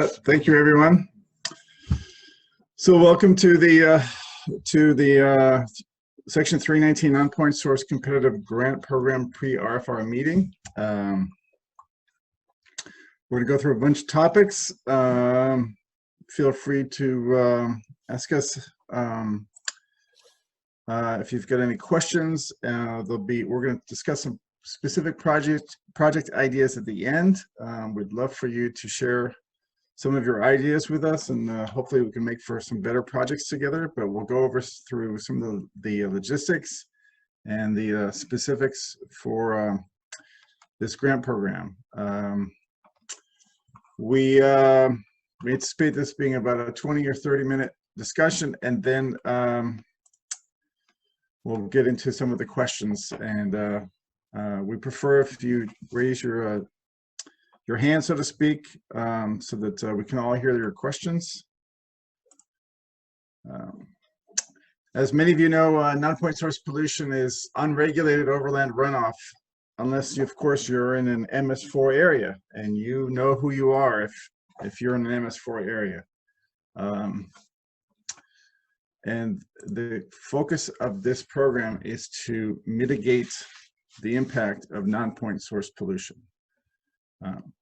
Thank you, everyone. So welcome to the Section 319 Nonpoint Source Competitive Grant Program pre-RFR meeting. We're going to go through a bunch of topics. Feel free to ask us if you've got any questions. We're going to discuss some specific project ideas at the end. We'd love for you to share some of your ideas with us, and hopefully we can make for some better projects together. But we'll go through some of the logistics and the specifics for this grant program. We anticipate this being about a 20 or 30-minute discussion, and then we'll get into some of the questions. And we prefer if you raise your hand, so to speak, so that we can all hear your questions. As many of you know, non-point source pollution is unregulated overland runoff, unless, of course, you're in an MS4 area, and you know who you are if you're in an MS4 area. And the focus of this program is to mitigate the impact of non-point source pollution.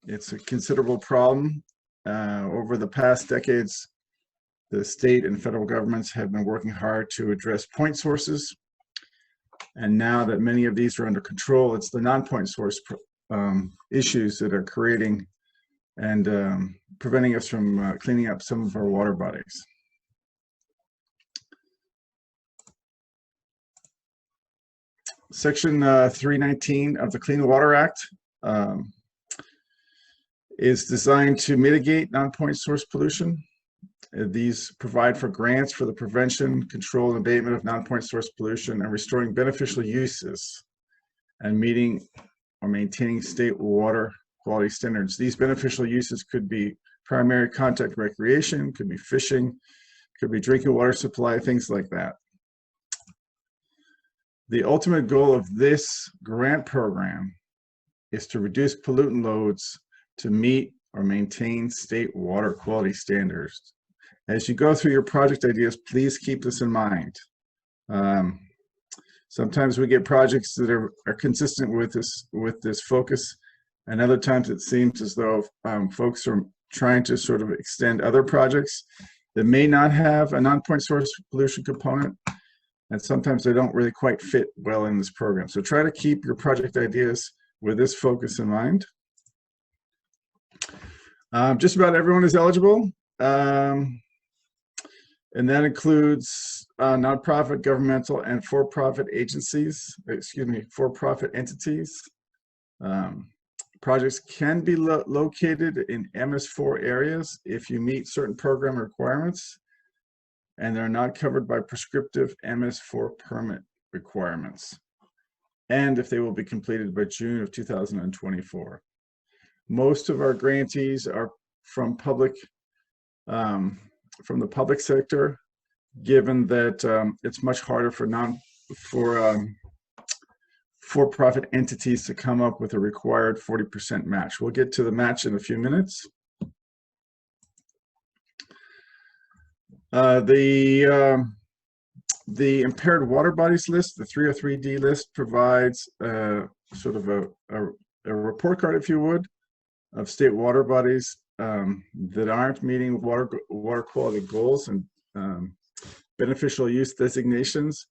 It's a considerable problem. Over the past decades, the state and federal governments have been working hard to address point sources. And now that many of these are under control, it's the non-point source issues that are creating and preventing us from cleaning up some of our water bodies. Section 319 of the Clean Water Act is designed to mitigate non-point source pollution. These provide for grants for the prevention, control, and abatement of non-point source pollution and restoring beneficial uses and meeting or maintaining state water quality standards. These beneficial uses could be primary contact recreation, could be fishing, could be drinking water supply, things like that. The ultimate goal of this grant program is to reduce pollutant loads to meet or maintain state water quality standards. As you go through your project ideas, please keep this in mind. Sometimes we get projects that are consistent with this focus, and other times it seems as though folks are trying to sort of extend other projects that may not have a non-point source pollution component, and sometimes they don't really quite fit well in this program. So try to keep your project ideas with this focus in mind. Just about everyone is eligible, and that includes nonprofit, governmental, and for-profit agencies, for-profit entities. Projects can be located in MS4 areas if you meet certain program requirements, and they're not covered by prescriptive MS4 permit requirements, and if they will be completed by June of 2024. Most of our grantees are from the public sector, given that it's much harder for-profit entities to come up with a required 40% match. We'll get to the match in a few minutes. The impaired water bodies list, the 303D list, provides sort of a report card, if you would, of state water bodies that aren't meeting water quality goals and beneficial use designations.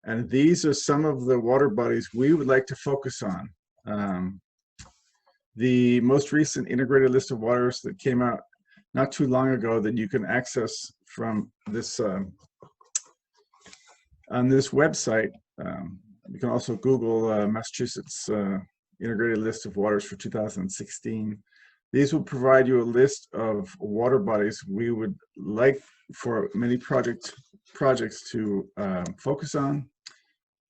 And these are some of the water bodies we would like to focus on. The most recent integrated list of waters that came out not too long ago that you can access from this on this website. You can also Google Massachusetts integrated list of waters for 2016. These will provide you a list of water bodies we would like for many projects to focus on,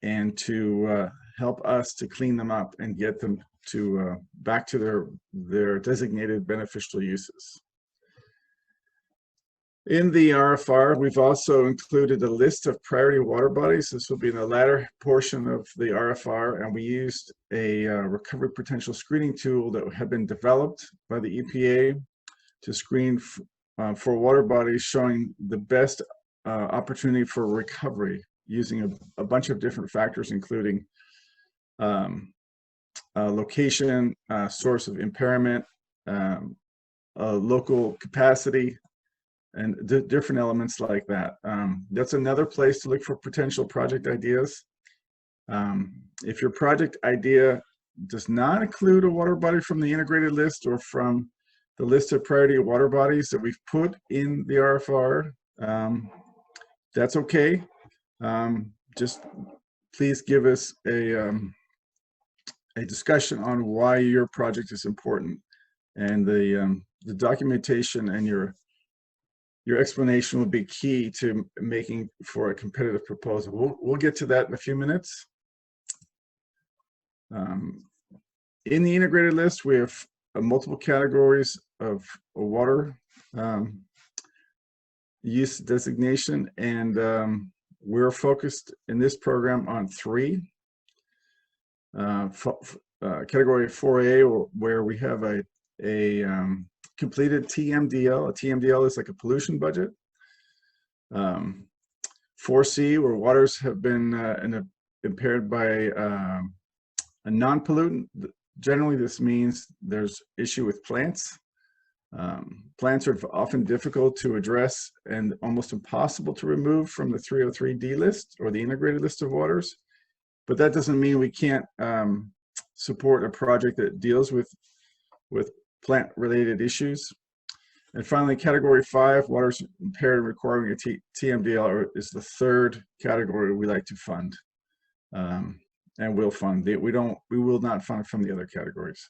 and to help us to clean them up and get them to back to their designated beneficial uses. In the RFR, we've also included a list of priority water bodies. This will be in the latter portion of the RFR, and we used a recovery potential screening tool that had been developed by the EPA to screen for water bodies showing the best opportunity for recovery using a bunch of different factors, including location, source of impairment, local capacity, and different elements like that. That's another place to look for potential project ideas. If your project idea does not include a water body from the integrated list or from the list of priority water bodies that we've put in the RFR, that's okay. Just please give us a discussion on why your project is important, and the documentation and your explanation will be key to making for a competitive proposal. We'll get to that in a few minutes. In the integrated list, we have multiple categories of water use designation, and we're focused in this program on 3. Category 4A, where we have a completed TMDL. A TMDL is like a pollution budget. 4C, where waters have been impaired by a non-pollutant. Generally, this means there's issue with plants. Plants are often difficult to address and almost impossible to remove from the 303D list or the integrated list of waters. But that doesn't mean we can't support a project that deals with plant-related issues. And finally, category 5, waters impaired and requiring a TMDL is the 3rd category we like to fund, and will fund. We will not fund from the other categories.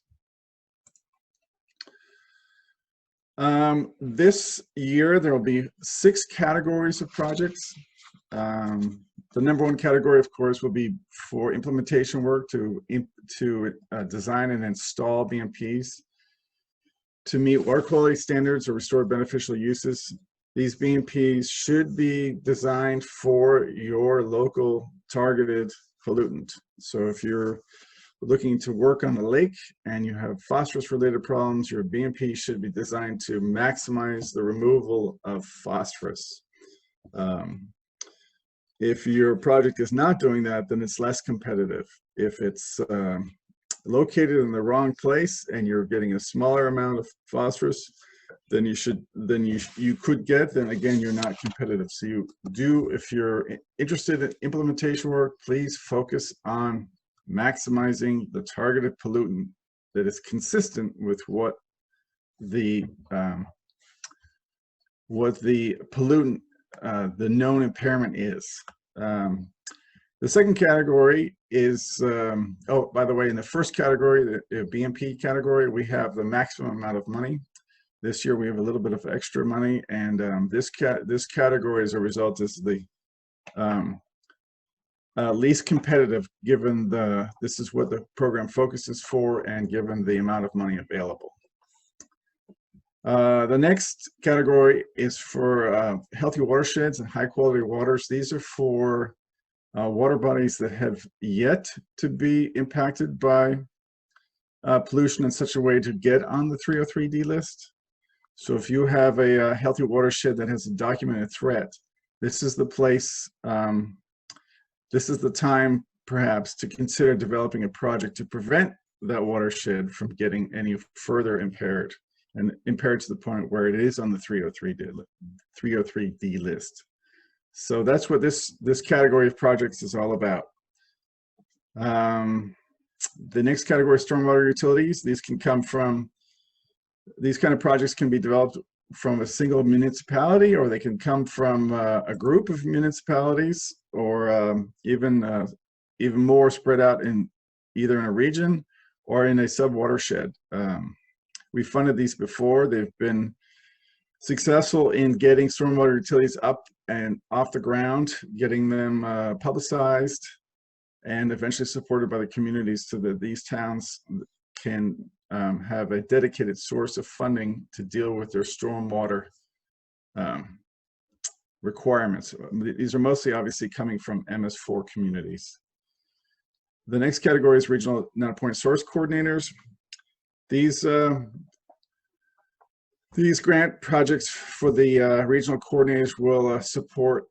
This year there will be 6 categories of projects. The number 1 category, of course, will be for implementation work to design and install BMPs to meet water quality standards or restore beneficial uses. These BMPs should be designed for your local targeted pollutant. So if you're looking to work on the lake and you have phosphorus-related problems, your BMP should be designed to maximize the removal of phosphorus. If your project is not doing that, then it's less competitive. If it's located in the wrong place and you're getting a smaller amount of phosphorus than you could get, then again, you're not competitive. So if you're interested in implementation work, please focus on maximizing the targeted pollutant that is consistent with what the pollutant, the known impairment is. The second category is, oh, by the way, in the first category, the BMP category, we have the maximum amount of money. This year we have a little bit of extra money, and this category, as a result, is the least competitive, given this is what the program focuses for, and given the amount of money available. The next category is for healthy watersheds and high quality waters. These are for water bodies that have yet to be impacted by pollution in such a way to get on the 303D list. So if you have a healthy watershed that has a documented threat, this is the place, this is the time perhaps to consider developing a project to prevent that watershed from getting any further impaired, and impaired to the point where it is on the 303D list. So that's what this category of projects is all about. The next category is stormwater utilities. These kind of projects can be developed from a single municipality, or they can come from a group of municipalities, or even more spread out in either in a region or in a sub-watershed. We funded these before. They've been successful in getting stormwater utilities up and off the ground, getting them publicized, and eventually supported by the communities, so that these towns can have a dedicated source of funding to deal with their stormwater requirements. These are mostly obviously coming from MS4 communities. The next category is regional Nonpoint Source Coordinators. These These grant projects for the regional coordinators will support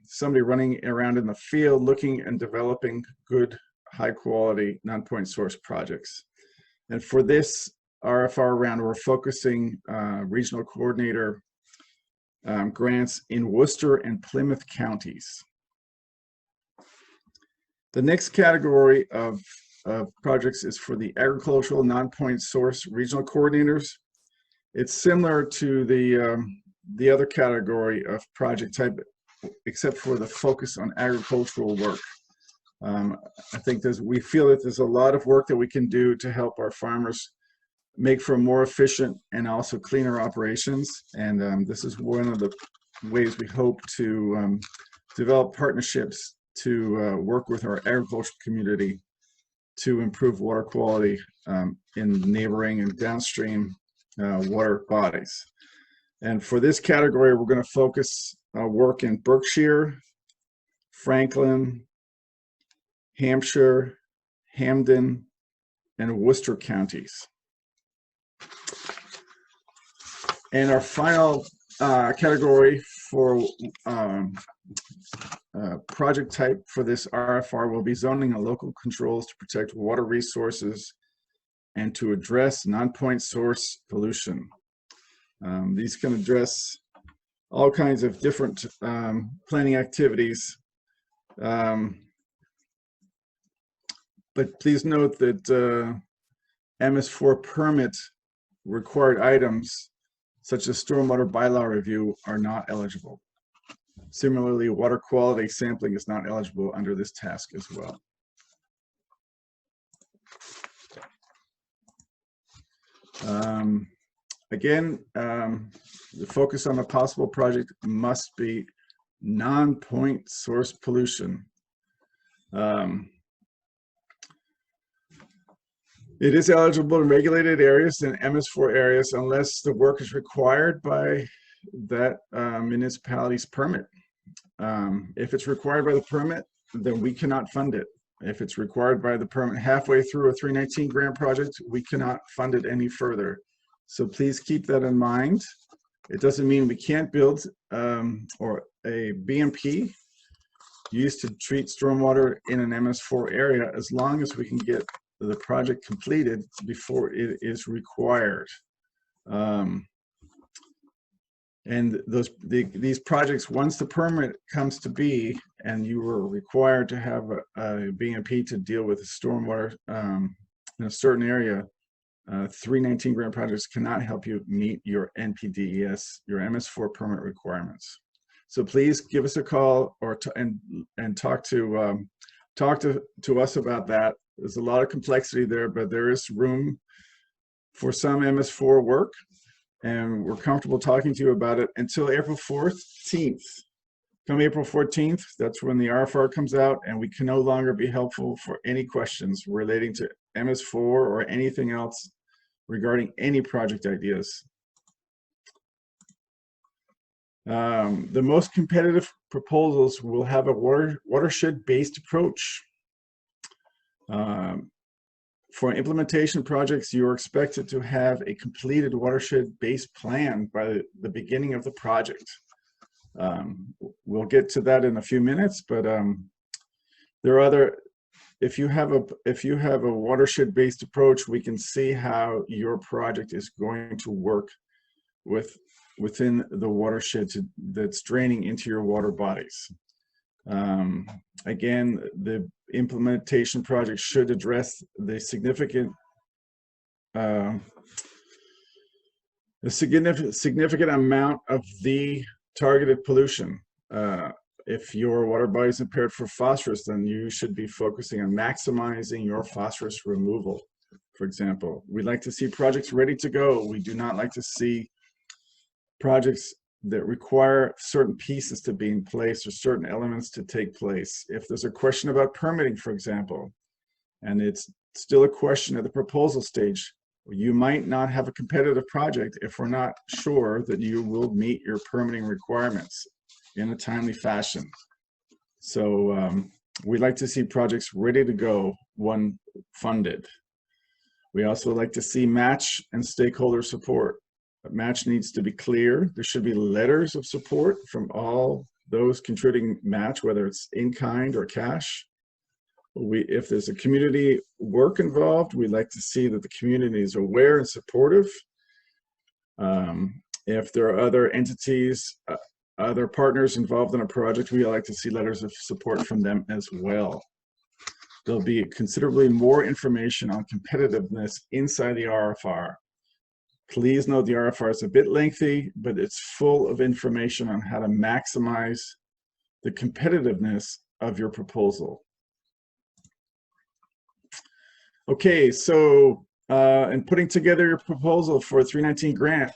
somebody running around in the field looking and developing good, high quality non-point source projects. And for this RFR round, we're focusing regional coordinator grants in Worcester and Plymouth counties. The next category of projects is for the agricultural non-point source regional coordinators. It's similar to the other category of project type, except for the focus on agricultural work. I think we feel that there's a lot of work that we can do to help our farmers make for more efficient and also cleaner operations. And this is one of the ways we hope to develop partnerships to work with our agricultural community to improve water quality in neighboring and downstream water bodies. And for this category, we're going to focus work in Berkshire, Franklin, Hampshire, Hampden, and Worcester counties. And our final category for project type for this RFR will be zoning and local controls to protect water resources and to address non-point source pollution. These can address all kinds of different planning activities. But please note that MS4 permit required items such as stormwater bylaw review are not eligible. Similarly, water quality sampling is not eligible under this task as well. Again, the focus on the possible project must be non-point source pollution. It is eligible in regulated areas and MS4 areas unless the work is required by that municipality's permit. If it's required by the permit, then we cannot fund it. If it's required by the permit halfway through a 319 grant project, we cannot fund it any further. So please keep that in mind. It doesn't mean we can't build or a BMP used to treat stormwater in an MS4 area as long as we can get the project completed before it is required. And these projects, once the permit comes to be and you were required to have a BMP to deal with stormwater in a certain area, 319 grant projects cannot help you meet your NPDES, your MS4 permit requirements. So please give us a call or and talk to us about that. There's a lot of complexity there, but there is room for some MS4 work, and we're comfortable talking to you about it until April 14th. Come April 14th, that's when the RFR comes out, and we can no longer be helpful for any questions relating to MS4 or anything else regarding any project ideas. The most competitive proposals will have a watershed-based approach. For implementation projects, you are expected to have a completed watershed-based plan by the beginning of the project. We'll get to that in a few minutes, but there are other. If you have a watershed-based approach, we can see how your project is going to work within the watershed that's draining into your water bodies. Again, the implementation project should address the significant amount of the targeted pollution. If your water body is impaired for phosphorus, then you should be focusing on maximizing your phosphorus removal. For example, we'd like to see projects ready to go. We do not like to see projects that require certain pieces to be in place or certain elements to take place. If there's a question about permitting, for example, and it's still a question at the proposal stage, you might not have a competitive project if we're not sure that you will meet your permitting requirements in a timely fashion. So we'd like to see projects ready to go when funded. We also like to see match and stakeholder support. match needs to be clear. There should be letters of support from all those contributing match, whether it's in kind or cash. If there's a community work involved, we'd like to see that the community is aware and supportive. If there are other entities, other partners involved in a project, we like to see letters of support from them as well. There'll be considerably more information on competitiveness inside the RFR. Please note the RFR is a bit lengthy, but it's full of information on how to maximize the competitiveness of your proposal. Okay, so in putting together your proposal for a 319 grant,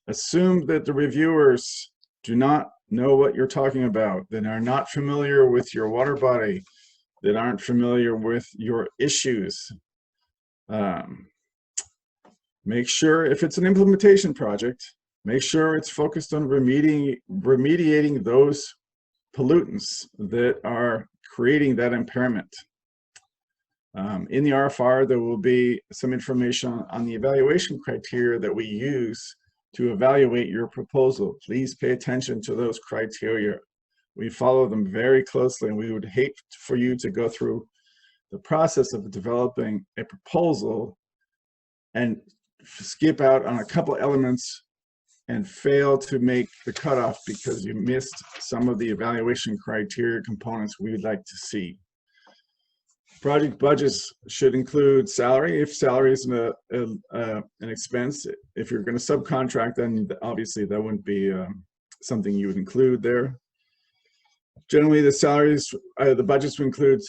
assume that the reviewers do not know what you're talking about, that are not familiar with your water body, that aren't familiar with your issues. Make sure, if it's an implementation project, make sure it's focused on remediating those pollutants that are creating that impairment. In the RFR, there will be some information on the evaluation criteria that we use to evaluate your proposal. Please pay attention to those criteria. We follow them very closely, and we would hate for you to go through the process of developing a proposal and skip out on a couple elements and fail to make the cutoff because you missed some of the evaluation criteria components we would like to see. Project budgets should include salary, if salary is an expense. If you're going to subcontract, then obviously that wouldn't be something you would include there. Generally, the salaries, the budgets would include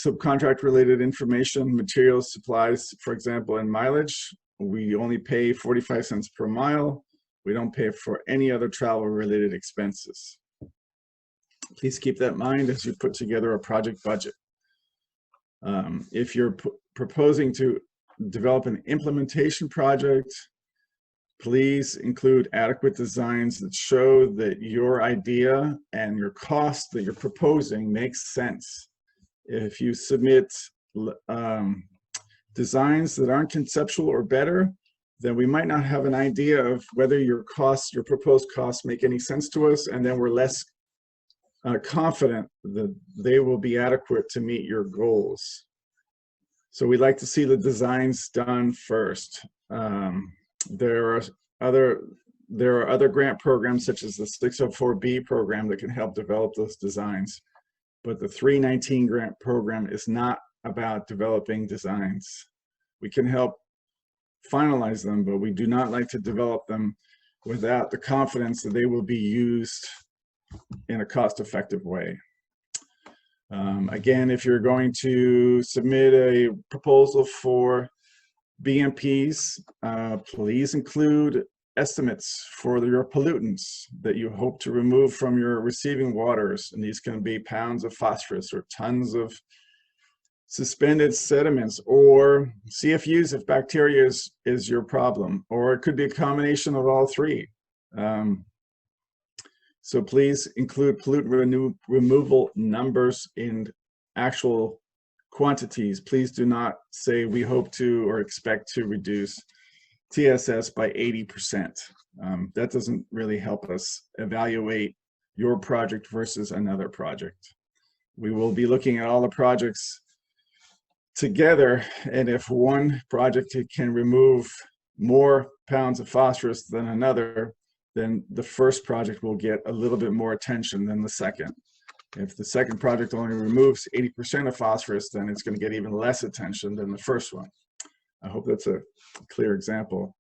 subcontract related information, materials, supplies, for example, and mileage. We only pay 45 cents per mile. We don't pay for any other travel related expenses. Please keep that in mind as you put together a project budget. If you're proposing to develop an implementation project, please include adequate designs that show that your idea and your cost that you're proposing makes sense. If you submit designs that aren't conceptual or better, then we might not have an idea of whether your costs, your proposed costs, make any sense to us, and then we're less confident that they will be adequate to meet your goals. So we'd like to see the designs done first. There are other grant programs such as the 604B program that can help develop those designs, but the 319 grant program is not about developing designs. We can help finalize them, but we do not like to develop them without the confidence that they will be used in a cost-effective way. Again, if you're going to submit a proposal for BMPs, please include estimates for your pollutants that you hope to remove from your receiving waters. And these can be pounds of phosphorus or tons of suspended sediments or CFUs if bacteria is your problem, or it could be a combination of all three. So please include pollutant removal numbers in actual quantities. Please do not say we hope to or expect to reduce TSS by 80%. That doesn't really help us evaluate your project versus another project. We will be looking at all the projects together, and if one project can remove more pounds of phosphorus than another, then the first project will get a little bit more attention than the second. If the second project only removes 80% of phosphorus, then it's going to get even less attention than the first one. I hope that's a clear example.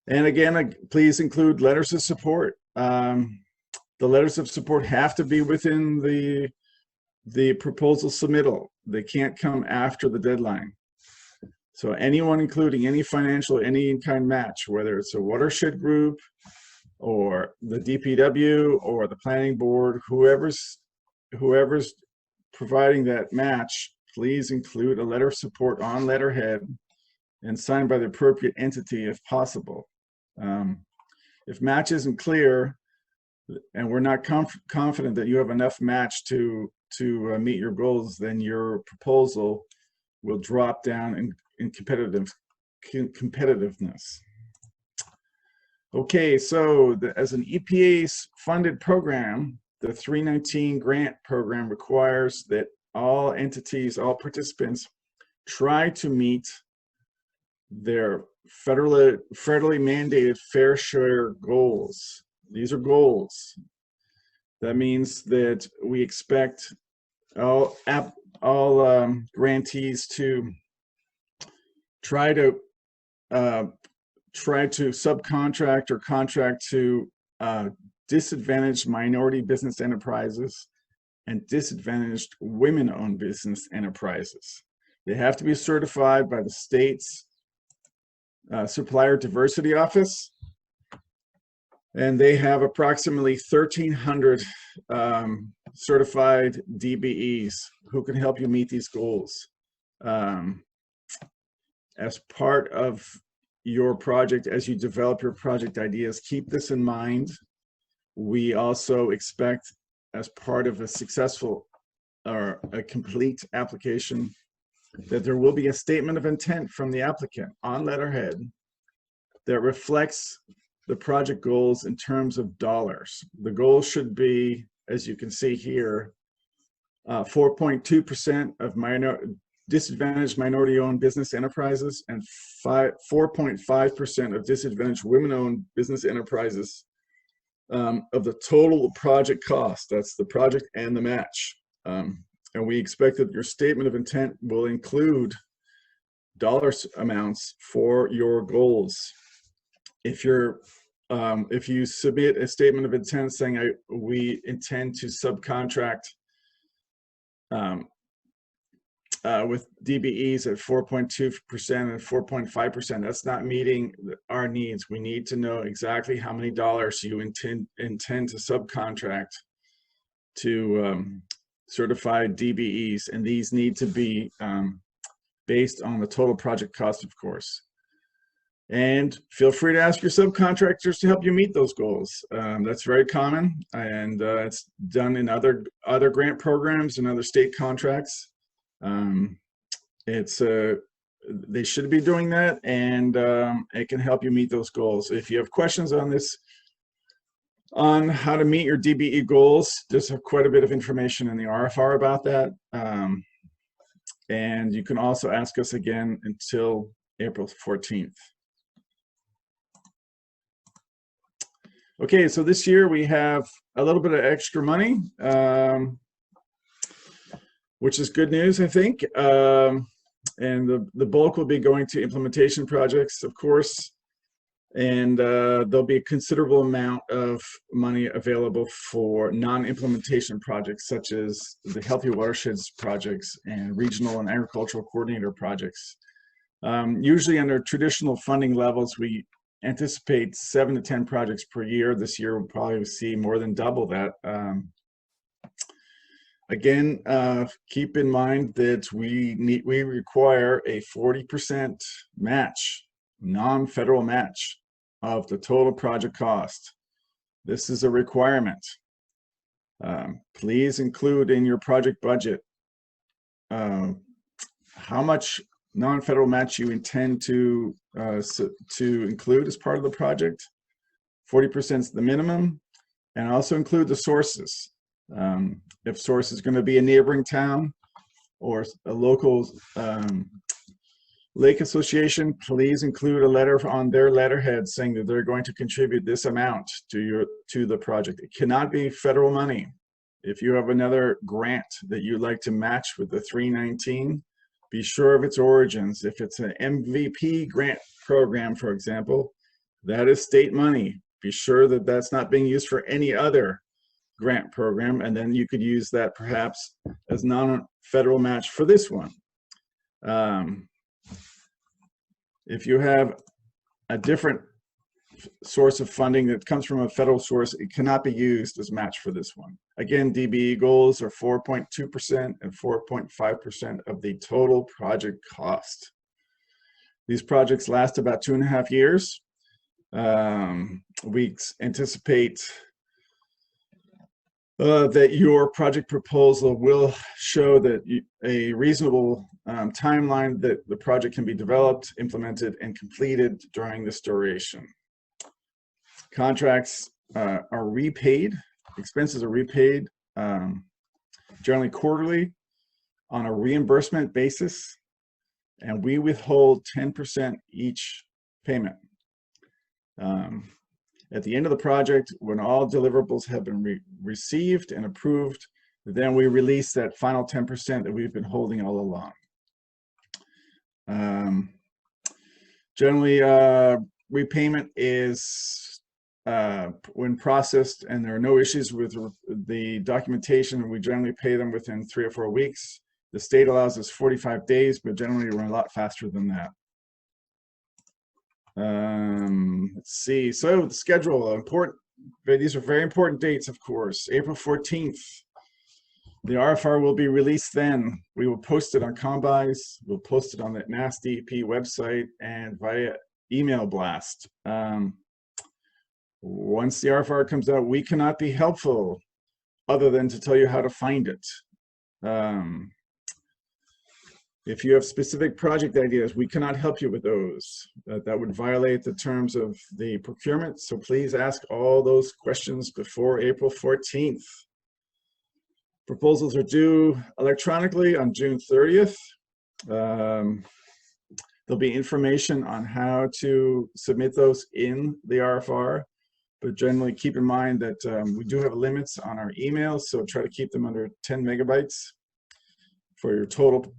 And again, please include letters of support. The letters of support have to be within the proposal submittal. They can't come after the deadline. So anyone including any financial, any in-kind match, whether it's a watershed group or the DPW or the planning board, whoever's providing that match, please include a letter of support on letterhead and signed by the appropriate entity if possible. If match isn't clear and we're not confident that you have enough match to meet your goals, then your proposal will drop down in competitiveness. Okay, so as an EPA-funded program, the 319 grant program requires that all entities, all participants, try to meet their federally mandated fair share goals. These are goals. That means that we expect all grantees to try to subcontract or contract to disadvantaged minority business enterprises and disadvantaged women-owned business enterprises. They have to be certified by the state's Supplier Diversity Office, and they have approximately 1,300 certified DBEs who can help you meet these goals. As part of your project, as you develop your project ideas, keep this in mind. We also expect, as part of a successful or a complete application, that there will be a statement of intent from the applicant on letterhead that reflects the project goals in terms of dollars. The goal should be, as you can see here, 4.2% of disadvantaged minority-owned business enterprises and 4.5% of disadvantaged women-owned business enterprises of the total project cost. That's the project and the match. And we expect that your statement of intent will include dollar amounts for your goals. If you submit a statement of intent saying we intend to subcontract with DBEs at 4.2% and 4.5%, that's not meeting our needs. We need to know exactly how many dollars you intend to subcontract to certified DBEs, and these need to be based on the total project cost, of course. And feel free to ask your subcontractors to help you meet those goals. That's very common, and it's done in other grant programs and other state contracts. They should be doing that, and it can help you meet those goals. If you have questions on this, on how to meet your DBE goals, there's quite a bit of information in the RFR about that. And you can also ask us again until April 14th. Okay, so this year we have a little bit of extra money, which is good news, I think. And the bulk will be going to implementation projects, of course. And there'll be a considerable amount of money available for non-implementation projects, such as the Healthy Watersheds projects and regional and agricultural coordinator projects. Usually under traditional funding levels, we anticipate 7 to 10 projects per year. This year we'll probably see more than double that. Again, keep in mind that we require a 40% match, non-federal match of the total project cost. This is a requirement. Please include in your project budget how much non-federal match you intend to include as part of the project. 40% is the minimum, and also include the sources. If source is going to be a neighboring town or a local lake association, please include a letter on their letterhead saying that they're going to contribute this amount to the project. It cannot be federal money. If you have another grant that you'd like to match with the 319, be sure of its origins. If it's an MVP grant program, for example, that is state money. Be sure that that's not being used for any other grant program, and then you could use that perhaps as non-federal match for this one. If you have a different source of funding that comes from a federal source, it cannot be used as match for this one. Again, DBE goals are 4.2% and 4.5% of the total project cost. These projects last about 2.5 years. We anticipate that your project proposal will show that a reasonable timeline that the project can be developed, implemented, and completed during this duration. Contracts are repaid, expenses are repaid generally quarterly on a reimbursement basis, and we withhold 10% each payment. At the end of the project, when all deliverables have been received and approved, then we release that final 10% that we've been holding all along. Generally, repayment is when processed and there are no issues with the documentation, we generally pay them within 3 or 4 weeks. The state allows us 45 days, but generally we're a lot faster than that. Let's see. So the schedule, these are very important dates, of course. April 14th, the RFR will be released then. We will post it on Combis, we'll post it on the MassDEP website and via email blast. Once the RFR comes out, we cannot be helpful other than to tell you how to find it. If you have specific project ideas, we cannot help you with those. That would violate the terms of the procurement. So please ask all those questions before April 14th. Proposals are due electronically on June 30th. There'll be information on how to submit those in the RFR, but generally keep in mind that we do have limits on our emails, so try to keep them under 10 megabytes. For your total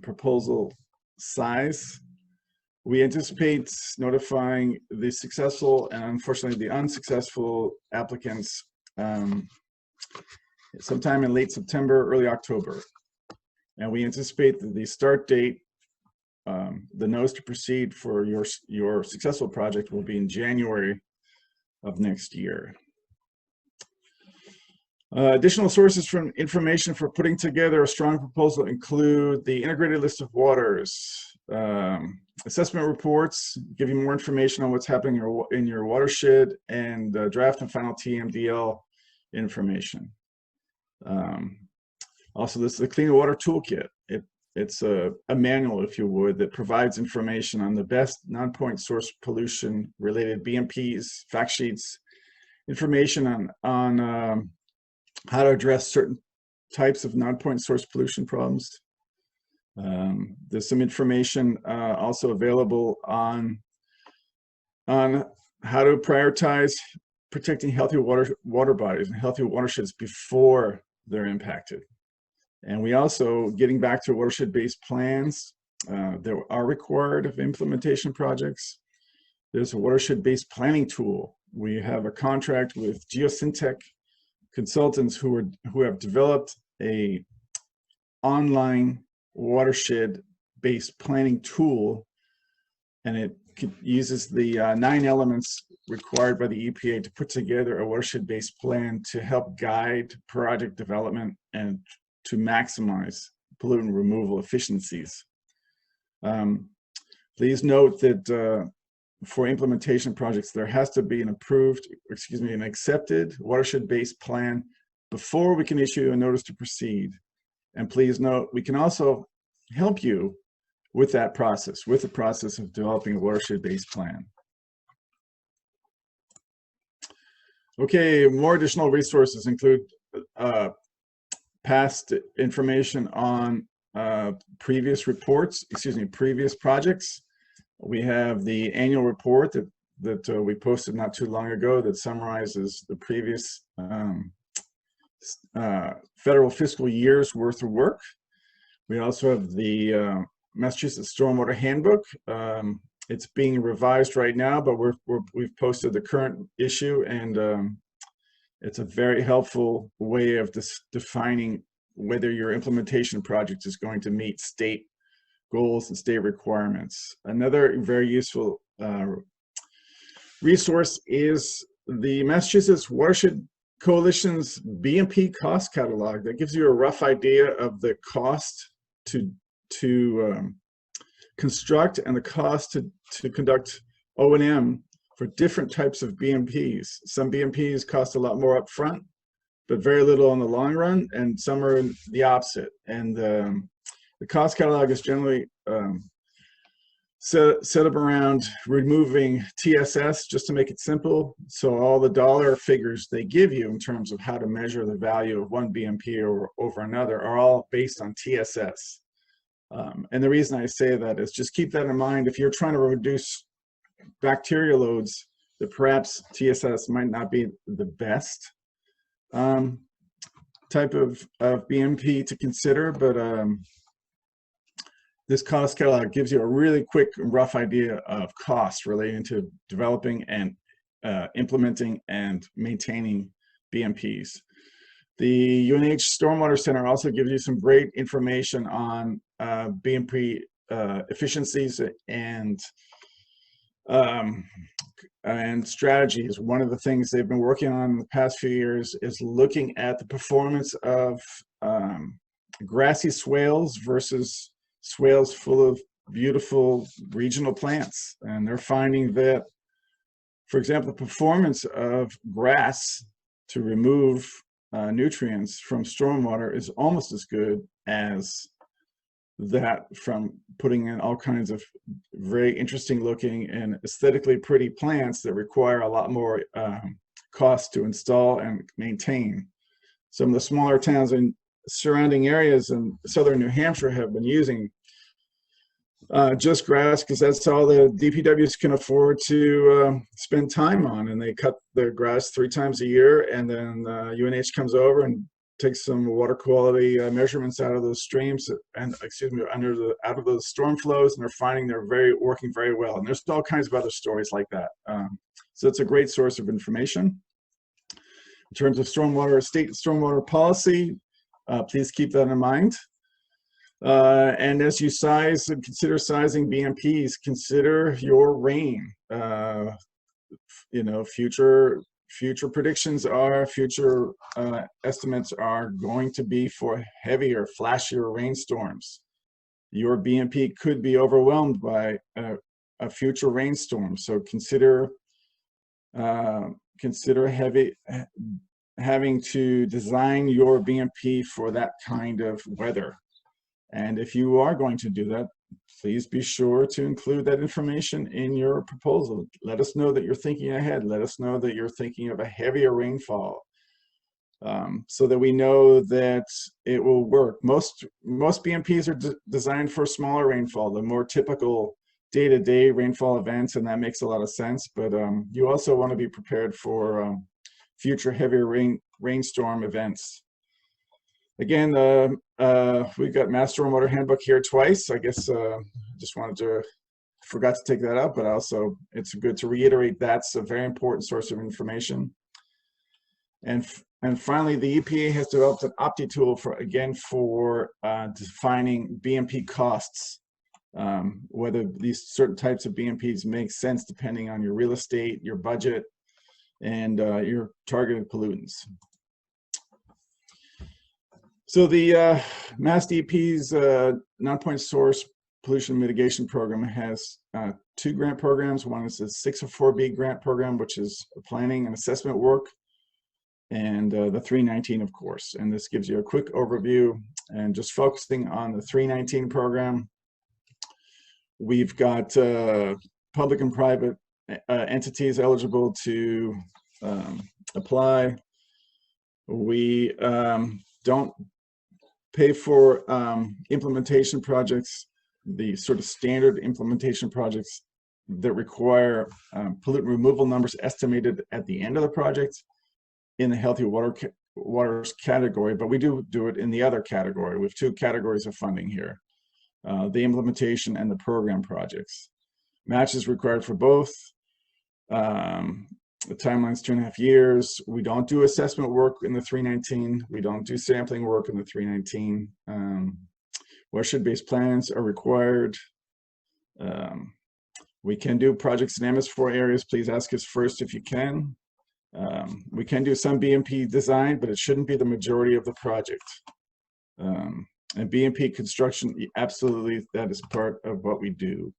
proposal size. We anticipate notifying the successful and unfortunately the unsuccessful applicants sometime in late September, early October. And we anticipate that the start date, the notice to proceed for your successful project will be in January of next year. Additional sources from information for putting together a strong proposal include the integrated list of waters, assessment reports, give you more information on what's happening in your watershed, and draft and final TMDL information. Also, this is the Clean Water Toolkit. It's a manual, if you would, that provides information on the best non-point source pollution related BMPs, fact sheets, information on how to address certain types of non-point source pollution problems. There's some information also available on how to prioritize protecting healthy water bodies and healthy watersheds before they're impacted. And we also, getting back to watershed-based plans, that are required of implementation projects. There's a watershed-based planning tool. We have a contract with Geosyntec consultants who have developed a online watershed-based planning tool, and it uses the 9 elements required by the EPA to put together a watershed-based plan to help guide project development and to maximize pollutant removal efficiencies. Please note that for implementation projects, there has to be an accepted watershed-based plan before we can issue a notice to proceed. And please note, we can also help you with that process, with the process of developing a watershed-based plan. Okay, more additional resources include past information on previous projects. We have the annual report that we posted not too long ago that summarizes the previous federal fiscal year's worth of work. We also have the Massachusetts Stormwater Handbook. It's being revised right now, but we've posted the current issue, and it's a very helpful way of defining whether your implementation project is going to meet state goals and state requirements. Another very useful resource is the Massachusetts Watershed Coalition's Bmp Cost Catalog that gives you a rough idea of the cost to construct and the cost to conduct O&M for different types of BMPs. Some BMPs cost a lot more up front, but very little in the long run, and some are the opposite. And the cost catalog is generally set up around removing TSS, just to make it simple. So all the dollar figures they give you in terms of how to measure the value of one BMP or over another are all based on TSS. And the reason I say that is just keep that in mind. If you're trying to reduce bacteria loads, that perhaps TSS might not be the best type of BMP to consider, but this cost catalog gives you a really quick and rough idea of costs relating to developing and implementing and maintaining BMPs. The UNH Stormwater Center also gives you some great information on BMP efficiencies and strategies. One of the things they've been working on in the past few years is looking at the performance of grassy swales versus swales full of beautiful regional plants. And they're finding that, for example, the performance of grass to remove nutrients from stormwater is almost as good as that from putting in all kinds of very interesting looking and aesthetically pretty plants that require a lot more cost to install and maintain. Some of the smaller towns in surrounding areas in southern New Hampshire have been using just grass because that's all the DPWs can afford to spend time on, and they cut their grass 3 times a year, and then UNH comes over and takes some water quality measurements out of those streams and out of those storm flows, and they're finding they're working very well. And there's all kinds of other stories like that. So it's a great source of information. In terms of stormwater, state stormwater policy, please keep that in mind. And as you size and consider sizing BMPs, consider your rain. Future predictions are, future estimates are going to be for heavier, flashier rainstorms. Your BMP could be overwhelmed by a future rainstorm. So consider having to design your BMP for that kind of weather. And if you are going to do that, please be sure to include that information in your proposal. Let us know that you're thinking ahead. Let us know that you're thinking of a heavier rainfall, so that we know that it will work. Most BMPs are designed for smaller rainfall, the more typical day-to-day rainfall events, and that makes a lot of sense. But you also want to be prepared for future heavier rainstorm events. Again, we've got Mass Stormwater Handbook here twice. I guess just forgot to take that out, but also it's good to reiterate that's a very important source of information. And finally, the EPA has developed an OPTI tool for defining BMP costs, whether these certain types of BMPs make sense depending on your real estate, your budget, and your targeted pollutants. So the MassDEP's Nonpoint Source Pollution Mitigation Program has 2 grant programs. One is the 604B grant program, which is planning and assessment work, and the 319, of course. And this gives you a quick overview. And just focusing on the 319 program, we've got public and private entities eligible to apply. We don't pay for implementation projects, the sort of standard implementation projects that require pollutant removal numbers estimated at the end of the project in the healthy waters category, but we do it in the other category. We have 2 categories of funding here, the implementation and the program projects. Match is required for both. The timeline's 2.5 years. We don't do assessment work in the 319. We don't do sampling work in the 319. Watershed-based plans are required. We can do projects in MS4 areas. Please ask us first if you can. We can do some BMP design, but it shouldn't be the majority of the project. And BMP construction, absolutely, that is part of what we do.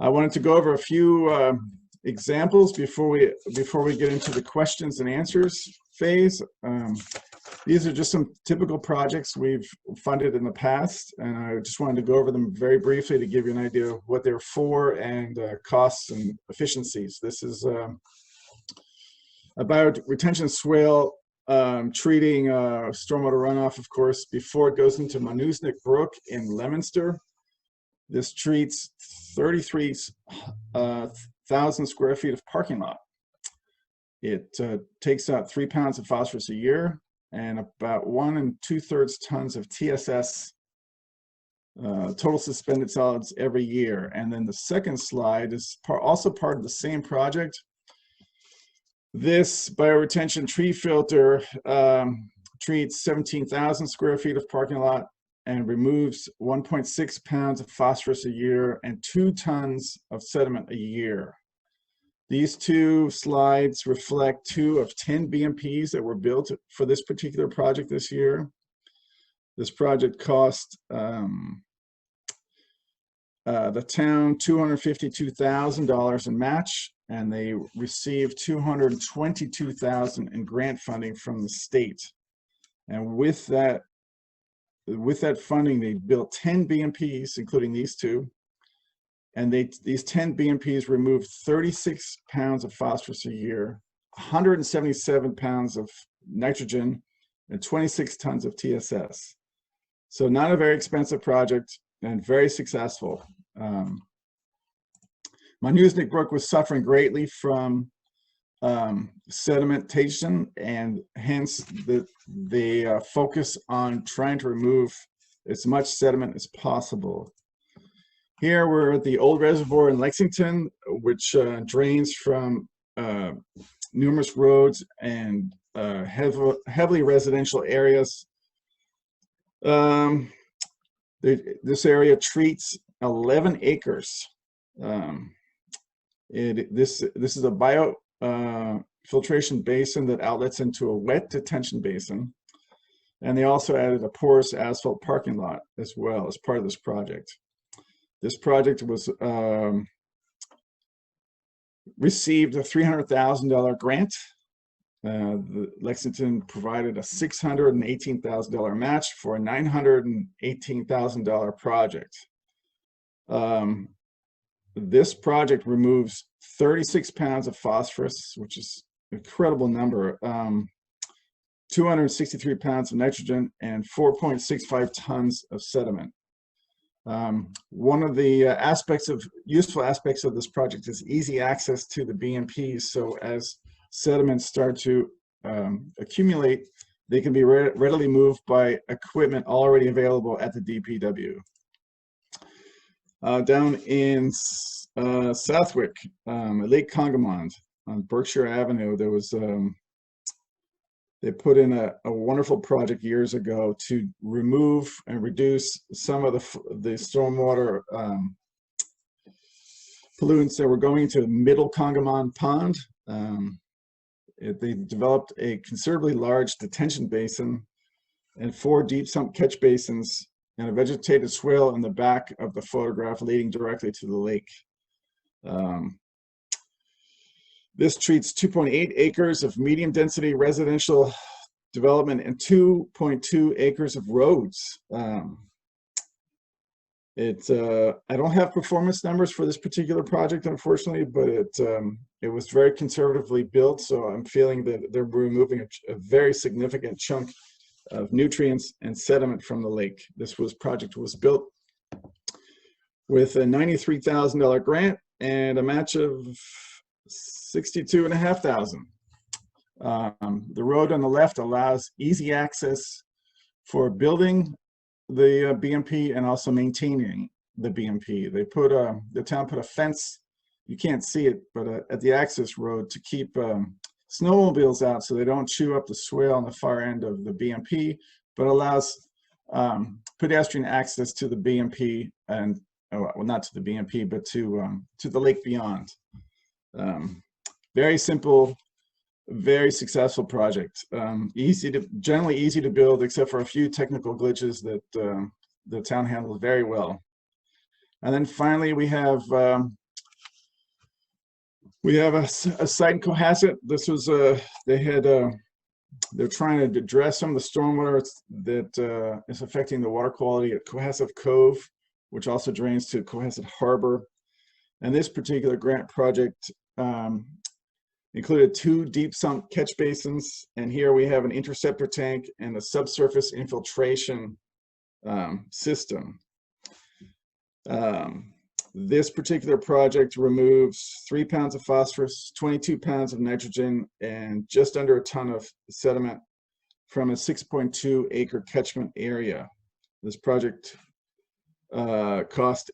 I wanted to go over a few before we get into the questions and answers phase. These are just some typical projects we've funded in the past, and I just wanted to go over them very briefly to give you an idea of what they're for and costs and efficiencies. This is about retention swale treating stormwater runoff, of course, before it goes into Manusnik Brook in Leominster. This treats 33,000 square feet of parking lot. It takes out 3 pounds of phosphorus a year and about 1 2/3 tons of TSS, total suspended solids, every year. And then the second slide is also part of the same project. This bioretention tree filter treats 17,000 square feet of parking lot and removes 1.6 pounds of phosphorus a year and 2 tons of sediment a year. These two slides reflect 2 of 10 BMPs that were built for this particular project this year. This project cost the town $252,000 in match, and they received $222,000 in grant funding from the state. And with that funding, they built 10 BMPs, including these 2. And these 10 BMPs removed 36 pounds of phosphorus a year, 177 pounds of nitrogen, and 26 tons of TSS. So not a very expensive project and very successful. Manusnik Brook was suffering greatly from sedimentation, and hence the focus on trying to remove as much sediment as possible. Here we're at the old reservoir in Lexington, which drains from numerous roads and heavily residential areas. This area treats 11 acres. This is a bio filtration basin that outlets into a wet detention basin, and they also added a porous asphalt parking lot as well as part of this project. This project was received a $300,000 grant. Lexington provided a $618,000 match for a $918,000 project. This project removes 36 pounds of phosphorus, which is an incredible number, 263 pounds of nitrogen, and 4.65 tons of sediment. One of the useful aspects of this project is easy access to the BMPs. So as sediments start to accumulate, they can be readily moved by equipment already available at the DPW. Down in Southwick, Lake Congamond on Berkshire Avenue, there was they put in a wonderful project years ago to remove and reduce some of the stormwater pollutants that were going to Middle Congamon Pond. They developed a considerably large detention basin and 4 deep sump catch basins and a vegetated swale in the back of the photograph leading directly to the lake. This treats 2.8 acres of medium density residential development and 2.2 acres of roads. I don't have performance numbers for this particular project, unfortunately, but it was very conservatively built, so I'm feeling that they're removing a very significant chunk of nutrients and sediment from the lake. This project was built with a $93,000 grant and a match of $62,500. The road on the left allows easy access for building the BMP and also maintaining the BMP. The town put a fence, you can't see it, but at the access road to keep snowmobiles out so they don't chew up the swale on the far end of the BMP, but allows pedestrian access to the BMP and, well, not to the BMP, but to the lake beyond. Very simple, very successful project. Generally easy to build, except for a few technical glitches that the town handled very well. And then finally, we have a site in Cohasset. This was they had they're trying to address some of the stormwater that is affecting the water quality at Cohasset Cove, which also drains to Cohasset Harbor. And this particular grant project included 2 deep sump catch basins, and here we have an interceptor tank and a subsurface infiltration system. This particular project removes 3 pounds of phosphorus, 22 pounds of nitrogen, and just under a ton of sediment from a 6.2 acre catchment area. This project cost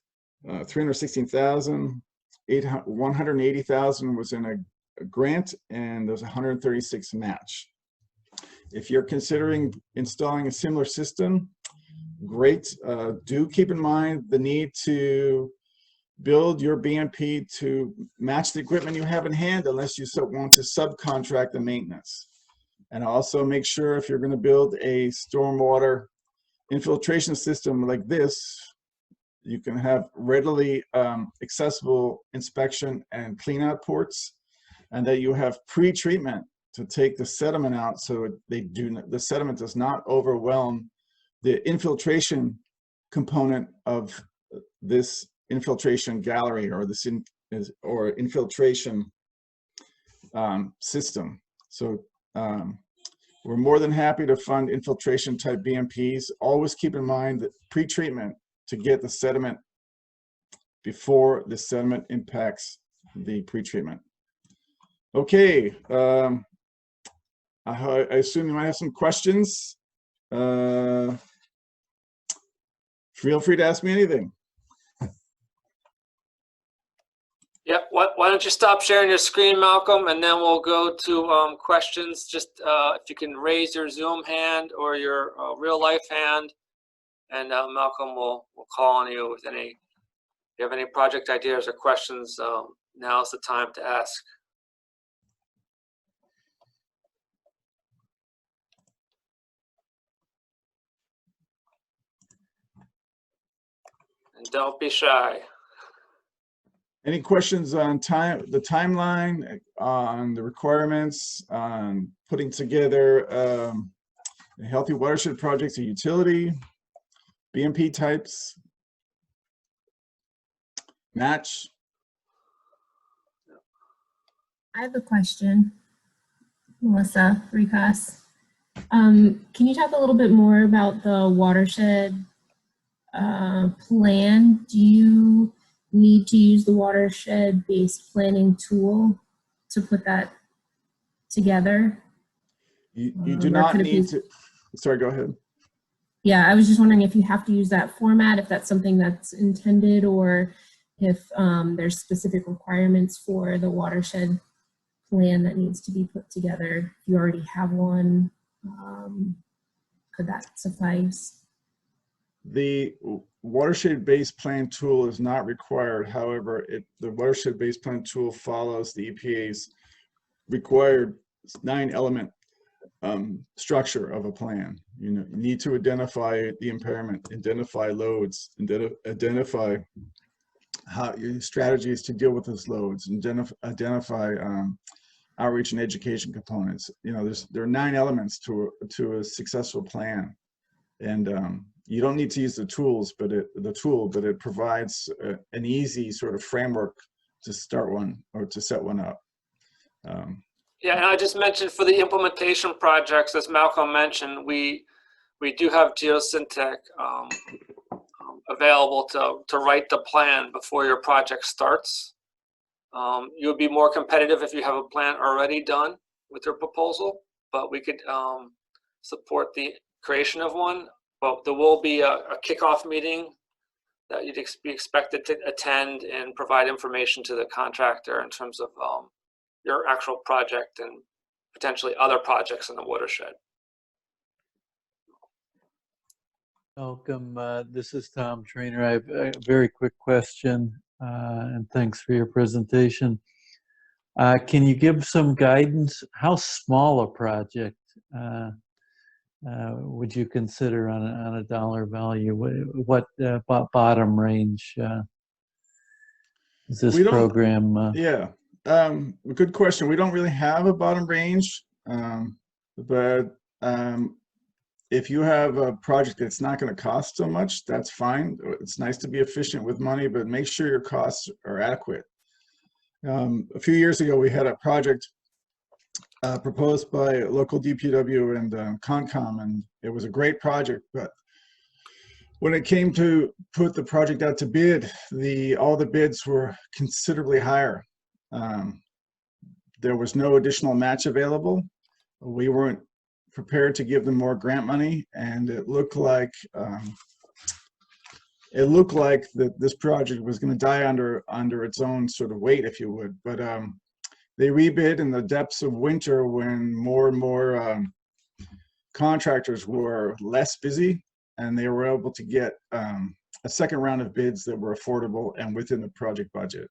$316,000. $180,000 was in a grant, and there's 136 match. If you're considering installing a similar system, great. Do keep in mind the need to build your BMP to match the equipment you have in hand, unless you want to subcontract the maintenance. And also make sure, if you're going to build a stormwater infiltration system like this, you can have readily accessible inspection and cleanout ports, and that you have pre-treatment to take the sediment out, so the sediment does not overwhelm the infiltration component of this infiltration gallery, or this infiltration system. So we're more than happy to fund infiltration type BMPs. Always keep in mind that pre-treatment to get the sediment before the sediment impacts the pre-treatment. Okay, I assume you might have some questions. Feel free to ask me anything. Yeah, why don't you stop sharing your screen, Malcolm, and then we'll go to questions. Just if you can raise your Zoom hand or your real life hand, and Malcolm will call on you with any, if you have any project ideas or questions, now's the time to ask. And don't be shy. Any questions on the timeline, on the requirements, on putting together a healthy watershed projects, a utility, BMP types, match? I have a question, Melissa Ricas. Can you talk a little bit more about the watershed plan? Do you need to use the watershed-based planning tool to put that together? You do not need to. Sorry, go ahead. Yeah, I was just wondering if you have to use that format, if that's something that's intended, or if there's specific requirements for the watershed plan that needs to be put together. If you already have one, could that suffice? The watershed-based plan tool is not required. However, the watershed-based plan tool follows the EPA's required 9-element structure of a plan. You need to identify the impairment, identify loads, and identify how your strategies to deal with those loads, and identify outreach and education components. There are 9 elements to a successful plan, and you don't need to use the tools, but it provides an easy sort of framework to start one, or to set one up. Yeah, and I just mentioned for the implementation projects, as Malcolm mentioned, we do have Geosyntec available to write the plan before your project starts. You would be more competitive if you have a plan already done with your proposal, but we could support the creation of one. But there will be a kickoff meeting that you'd be expected to attend and provide information to the contractor in terms of your actual project and potentially other projects in the watershed. Welcome. This is Tom Trainer. I have a very quick question, and thanks for your presentation. Can you give some guidance? How small a project would you consider on a dollar value? What bottom range is this program? Yeah, good question. We don't really have a bottom range. but if you have a project that's not going to cost so much, that's fine. It's nice to be efficient with money, but make sure your costs are adequate. A few years ago, we had a project proposed by local DPW and Concom, and it was a great project, but when it came to put the project out to bid, all the bids were considerably higher. There was no additional match available. We weren't prepared to give them more grant money, and it looked like that this project was going to die under its own sort of weight, if you would. But they rebid in the depths of winter when more and more contractors were less busy, and they were able to get a second round of bids that were affordable and within the project budget.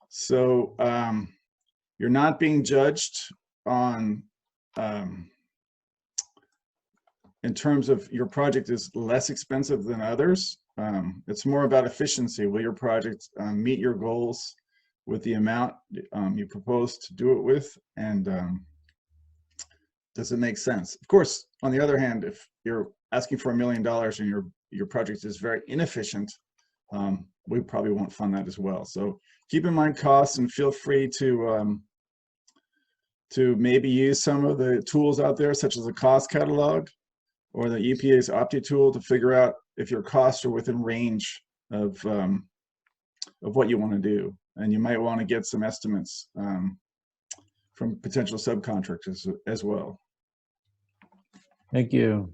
So you're not being judged on in terms of your project is less expensive than others. It's more about efficiency. Will your project meet your goals with the amount you propose to do it with, and does it make sense? Of course, on the other hand, if you're asking for $1 million and your project is very inefficient, we probably won't fund that as well. So keep in mind costs, and feel free to maybe use some of the tools out there, such as a cost catalog or the EPA's Opti tool, to figure out if your costs are within range of what you want to do. And you might want to get some estimates from potential subcontractors as well. Thank you.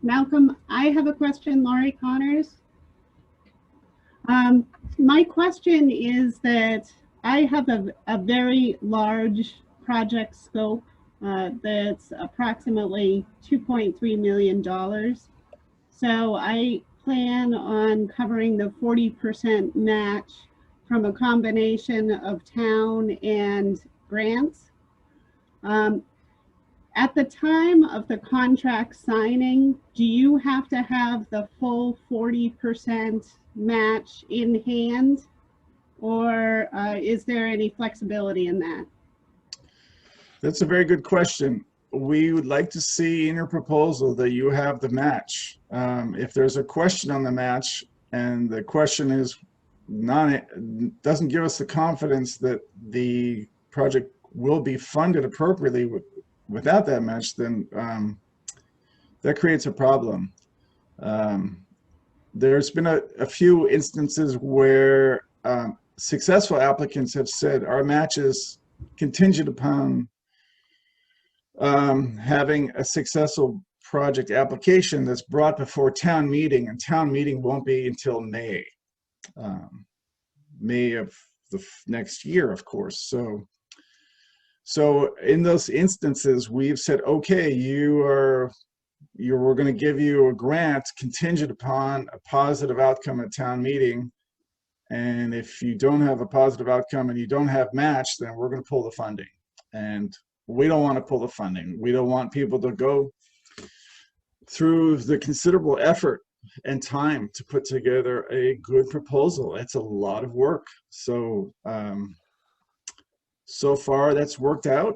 Malcolm, I have a question. Laurie Connors. My question is that I have a very large project scope that's approximately $2.3 million. So I plan on covering the 40% match from a combination of town and grants. At the time of the contract signing, do you have to have the full 40% match in hand, or is there any flexibility in that? That's a very good question. We would like to see in your proposal that you have the match. If there's a question on the match and the question is doesn't give us the confidence that the project will be funded appropriately without that match, then that creates a problem. There's been a few instances where successful applicants have said our match is contingent upon having a successful project application that's brought before town meeting, and town meeting won't be until May of the next year, of course. So in those instances, we've said, okay, we're going to give you a grant contingent upon a positive outcome at town meeting. And if you don't have a positive outcome and you don't have match, then we're going to pull the funding. And we don't want to pull the funding. We don't want people to go through the considerable effort and time to put together a good proposal. It's a lot of work. So so far that's worked out.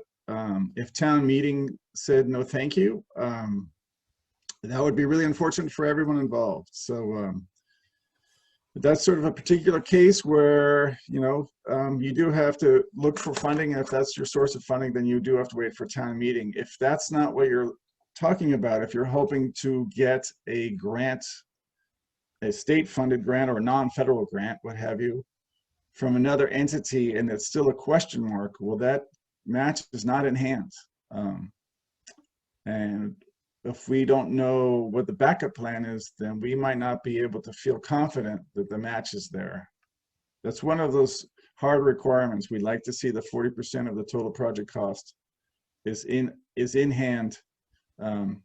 If town meeting said no thank you, that would be really unfortunate for everyone involved. So that's sort of a particular case where, you know, you do have to look for funding. And if that's your source of funding, then you do have to wait for town meeting. If that's not what you're talking about, if you're hoping to get a grant, a state-funded grant or a non-federal grant, what have you, from another entity, and it's still a question mark, well, that match is not in hand. And if we don't know what the backup plan is, then we might not be able to feel confident that the match is there. That's one of those hard requirements. We'd like to see the 40% of the total project cost is in hand in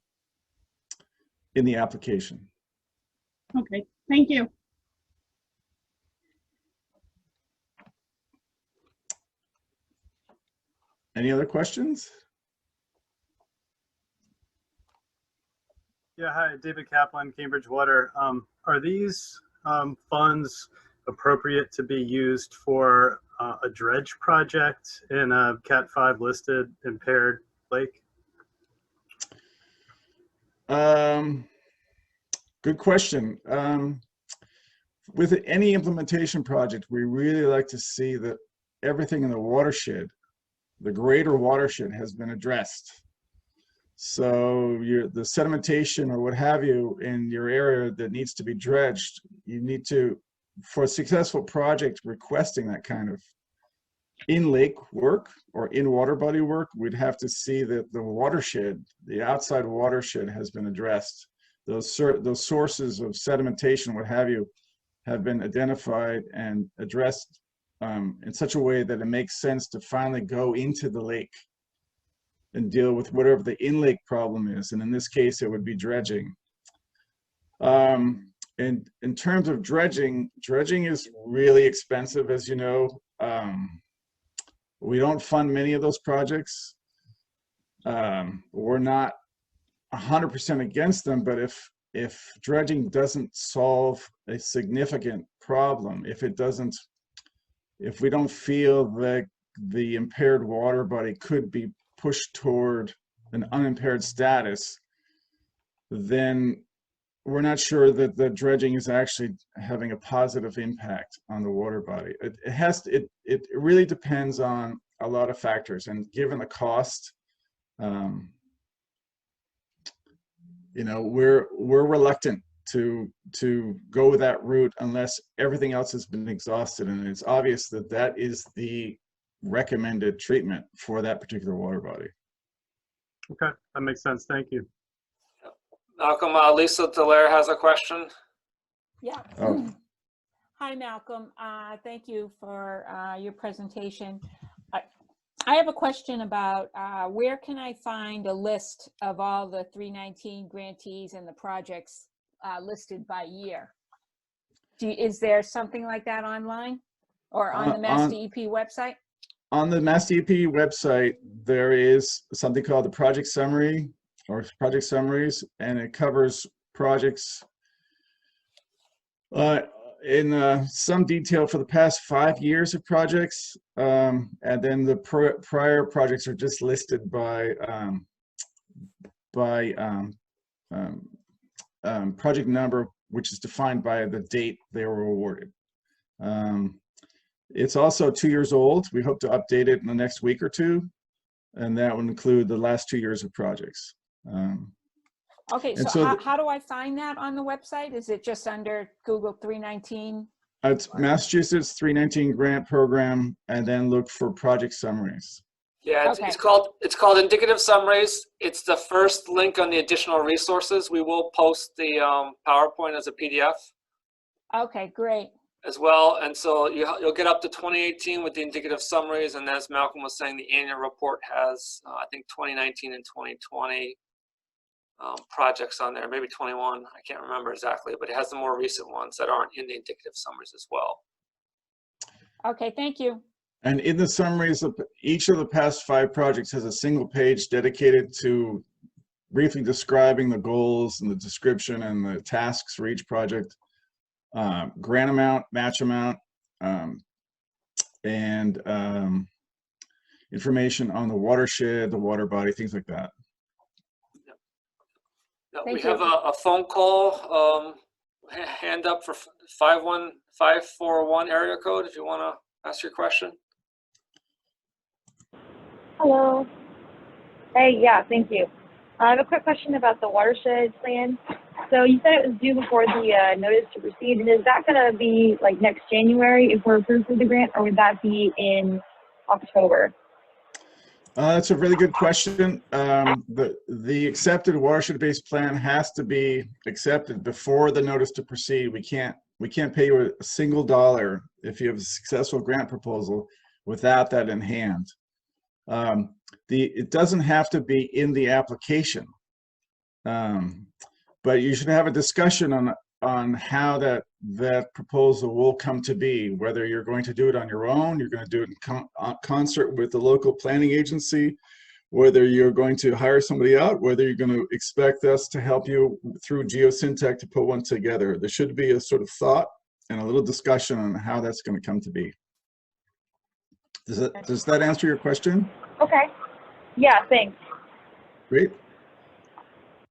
the application. Okay, thank you. Any other questions? Yeah, hi, David Kaplan, Cambridge Water. Are these funds appropriate to be used for a dredge project in a Cat 5 listed impaired lake? Good question. With any implementation project, we really like to see that everything in the watershed, the greater watershed, has been addressed. So the sedimentation or what have you in your area that needs to be dredged, you need to, for a successful project requesting that kind of in-lake work or in-water body work, we'd have to see that the watershed, the outside watershed, has been addressed. Those sources of sedimentation, what have you, have been identified and addressed in such a way that it makes sense to finally go into the lake and deal with whatever the in-lake problem is. And in this case, it would be dredging. And in terms of dredging is really expensive, as you know. We don't fund many of those projects. We're not 100% against them, but if dredging doesn't solve a significant problem, if we don't feel that the impaired water body could be pushed toward an unimpaired status, then we're not sure that the dredging is actually having a positive impact on the water body. It really depends on a lot of factors, and given the cost, you know, we're reluctant to go that route unless everything else has been exhausted, and it's obvious that that is the recommended treatment for that particular water body. Okay, that makes sense. Thank you. Malcolm, Lisa Dallaire has a question. Yeah. Oh. Hi, Malcolm. Thank you for your presentation. I have a question about where can I find a list of all the 319 grantees and the projects listed by year? Is there something like that online or on the MassDEP website? On the MassDEP website, there is something called the project summary or project summaries, and it covers projects in some detail for the past 5 years of projects, and then the prior projects are just listed by project number, which is defined by the date they were awarded. It's also 2 years old. We hope to update it in the next week or two, and that would include the last 2 years of projects. Okay, so how do I find that on the website? Is it just under Google 319? It's Massachusetts 319 grant program, and then look for project summaries. Yeah, it's called indicative summaries. It's the first link on the additional resources. We will post the PowerPoint as a PDF. Okay, great. As well, and so you'll get up to 2018 with the indicative summaries, and as Malcolm was saying, the annual report has I think 2019 and 2020 projects on there, maybe 21, I can't remember exactly, but it has the more recent ones that aren't in the indicative summaries as well. Okay, thank you. And in the summaries, each of the past 5 projects has a single page dedicated to briefly describing the goals and the description and the tasks for each project. Grant amount, match amount, and information on the watershed, the water body, things like that. Yep. We have a phone call, hand up for 51541 area code if you want to ask your question. Hello. Hey, yeah, thank you. I have a quick question about the watershed plan. So you said it was due before the notice to proceed. Is that going to be like next January if we're approved for the grant, or would that be in October? That's a really good question. The accepted watershed-based plan has to be accepted before the notice to proceed. We can't pay you a single dollar if you have a successful grant proposal without that in hand. It doesn't have to be in the application. But you should have a discussion on how that proposal will come to be, whether you're going to do it on your own, you're going to do it in concert with the local planning agency, whether you're going to hire somebody out, whether you're going to expect us to help you through geosyntech to put one together. There should be a sort of thought and a little discussion on how that's going to come to be. Does that answer your question? Okay. Yeah, thanks. Great.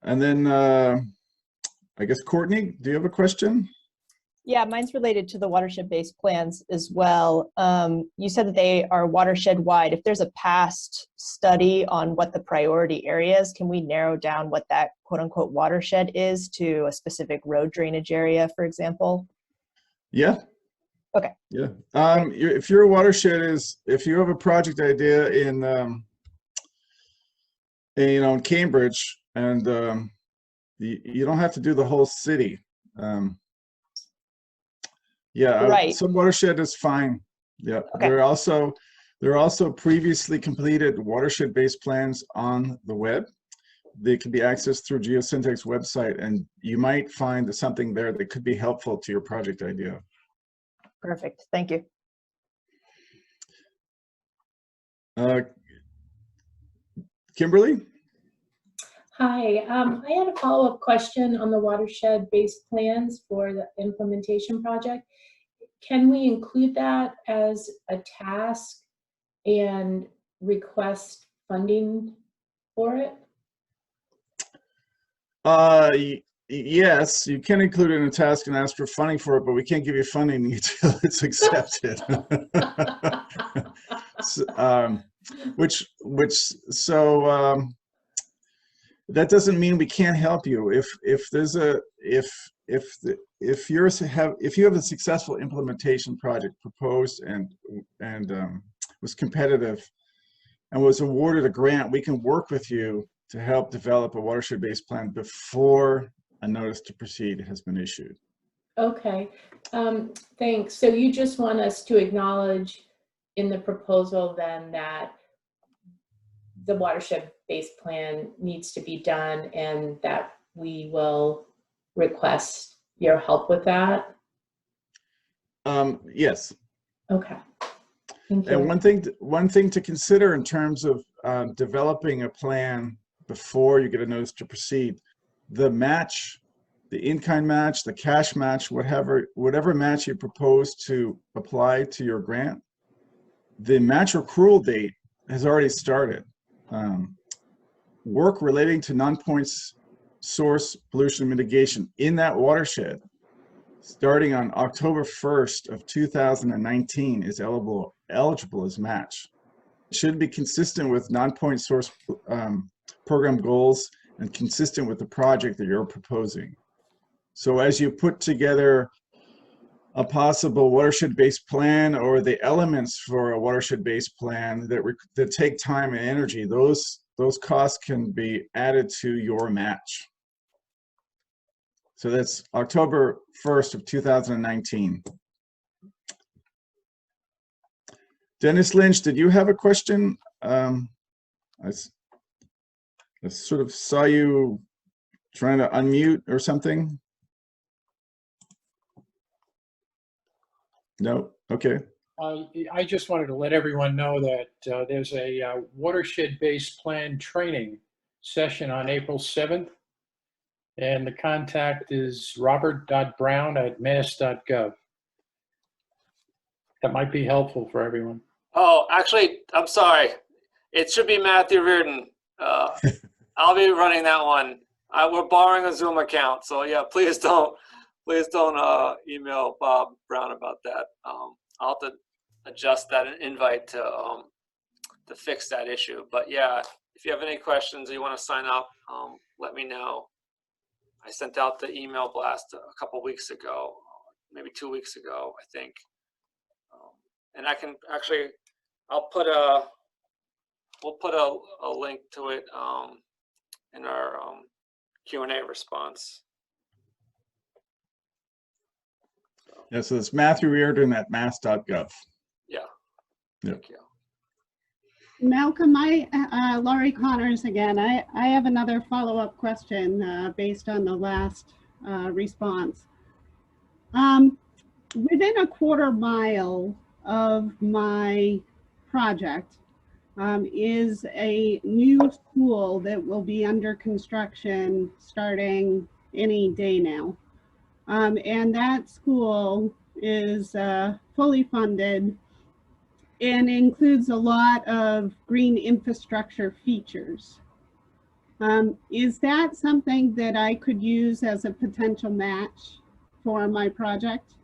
And then I guess, Courtney, do you have a question? Yeah, mine's related to the watershed-based plans as well. You said that they are watershed-wide. If there's a past study on what the priority area is, can we narrow down what that quote-unquote watershed is to a specific road drainage area, for example? Yeah. Okay. Yeah. If your watershed if you have a project idea in, in Cambridge, and you don't have to do the whole city. Yeah, right. Some watershed is fine. Yeah. Okay. There are also previously completed watershed-based plans on the web. They can be accessed through Geosyntec's website, and you might find something there that could be helpful to your project idea. Perfect. Thank you. Kimberly? Hi, I had a follow-up question on the watershed-based plans for the implementation project. Can we include that as a task and request funding for it? Yes, you can include it in a task and ask for funding for it, but we can't give you funding until it's accepted. That doesn't mean we can't help you. If you have a successful implementation project proposed and was competitive and was awarded a grant, we can work with you to help develop a watershed-based plan before a notice to proceed has been issued. Okay, thanks. So you just want us to acknowledge in the proposal then that the watershed-based plan needs to be done and that we will request your help with that? Yes. Okay. Thank you. And one thing to consider in terms of developing a plan before you get a notice to proceed, the match, the in-kind match, the cash match, whatever match you propose to apply to your grant, the match accrual date has already started. Work relating to Nonpoint Source pollution mitigation in that watershed, starting on October 1st of 2019, is eligible as match. It should be consistent with Nonpoint Source program goals and consistent with the project that you're proposing. So as you put together a possible watershed-based plan or the elements for a watershed-based plan that take time and energy, those costs can be added to your match. So that's October 1st of 2019. Dennis Lynch, did you have a question? I sort of saw you trying to unmute or something. No? Okay. I just wanted to let everyone know that there's a watershed-based plan training session on April 7th, and the contact is robert.brown@mass.gov. That might be helpful for everyone. Oh, actually, I'm sorry. It should be Matthew Reardon. I'll be running that one. We're borrowing a Zoom account, so yeah, please don't email Bob Brown about that. I'll have to adjust that invite to fix that issue. But yeah, if you have any questions or you want to sign up, let me know. I sent out the email blast a couple weeks ago, maybe 2 weeks ago, I think. And I can actually, we'll put a link to it in our Q&A response. Yeah, so it's Matthew Reardon at mass.gov. Yeah. Thank you. Malcolm, Laurie Connors again. I have another follow-up question based on the last response. Within a quarter mile of my project is a new school that will be under construction starting any day now. And that school is fully funded and includes a lot of green infrastructure features. Is that something that I could use as a potential match for my project?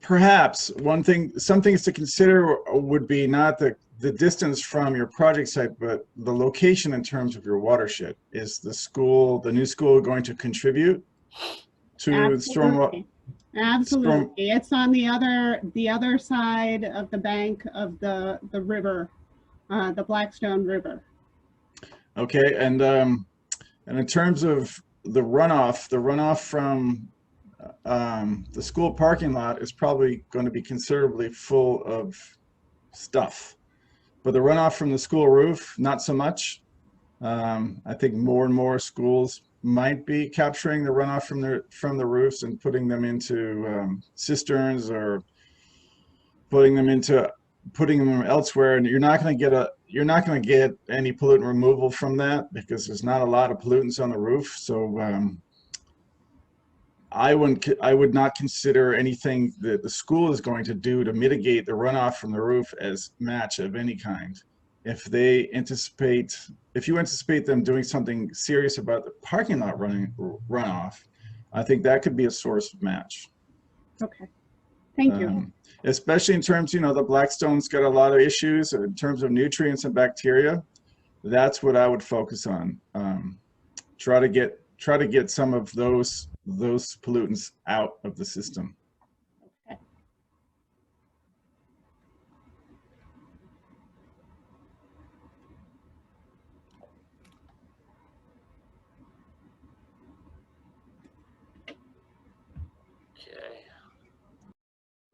Perhaps some things to consider would be not the distance from your project site, but the location in terms of your watershed. Is the new school going to contribute to stormwater? Absolutely. It's on the other side of the bank of the river, the Blackstone River. Okay, and in terms of the runoff from the school parking lot is probably going to be considerably full of stuff, but the runoff from the school roof, not so much. I think more and more schools might be capturing the runoff from the roofs and putting them into cisterns or putting them elsewhere, and you're not going to get any pollutant removal from that because there's not a lot of pollutants on the roof. So I would not consider anything that the school is going to do to mitigate the runoff from the roof as match of any kind. If you anticipate them doing something serious about the parking lot runoff, I think that could be a source of match. Okay, thank you. Especially in terms, the Blackstone's got a lot of issues in terms of nutrients and bacteria. That's what I would focus on. Try to get some of those pollutants out of the system.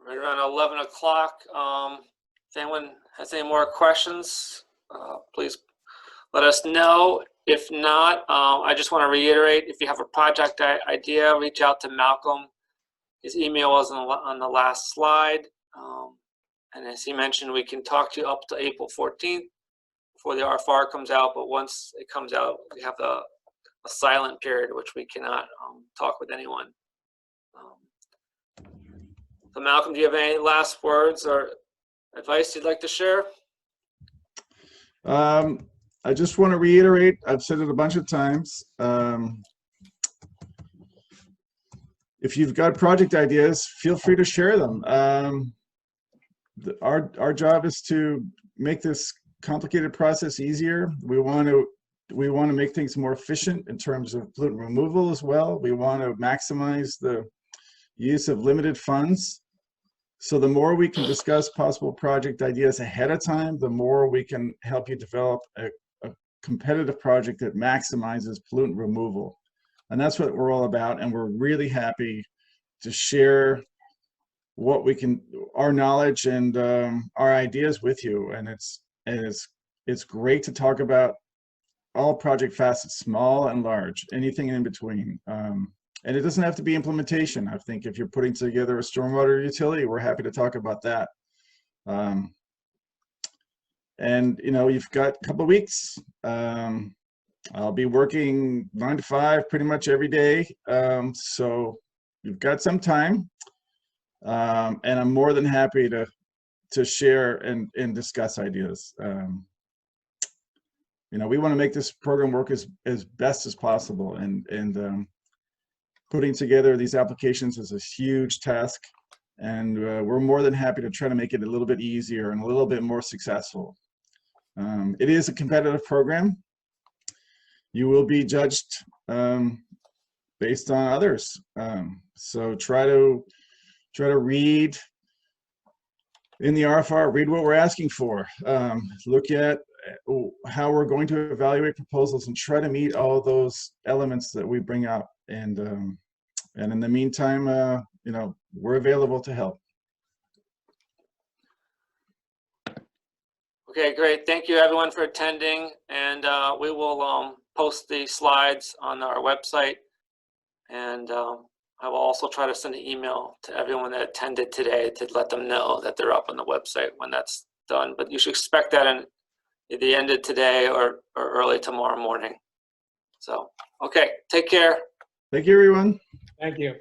Right around 11 o'clock. If anyone has any more questions, please let us know. If not, I just want to reiterate, if you have a project idea, reach out to Malcolm. His email was on the last slide. And as he mentioned, we can talk to you up to April 14th before the RFR comes out. But once it comes out, we have a silent period, which we cannot talk with anyone. So Malcolm, do you have any last words or advice you'd like to share? I just want to reiterate, I've said it a bunch of times. If you've got project ideas, feel free to share them. Our job is to make this complicated process easier. We want to make things more efficient in terms of pollutant removal as well. We want to maximize the use of limited funds. So the more we can discuss possible project ideas ahead of time, the more we can help you develop a competitive project that maximizes pollutant removal. And that's what we're all about. And we're really happy to share our knowledge and our ideas with you. And it's great to talk about all project facets, small and large, anything in between. And it doesn't have to be implementation. I think if you're putting together a stormwater utility, we're happy to talk about that. And you've got a couple of weeks. I'll be working 9 to 5 pretty much every day. So you've got some time. And I'm more than happy to share and discuss ideas. We want to make this program work as best as possible. And putting together these applications is a huge task, and we're more than happy to try to make it a little bit easier and a little bit more successful. It is a competitive program. You will be judged based on others. So try to read in the RFR, read what we're asking for. Look at how we're going to evaluate proposals and try to meet all those elements that we bring up. And in the meantime, we're available to help. Okay, great. Thank you everyone for attending. And we will post the slides on our website. And I will also try to send an email to everyone that attended today to let them know that they're up on the website when that's done. But you should expect that at the end of today or early tomorrow morning. So, okay, take care. Thank you, everyone. Thank you.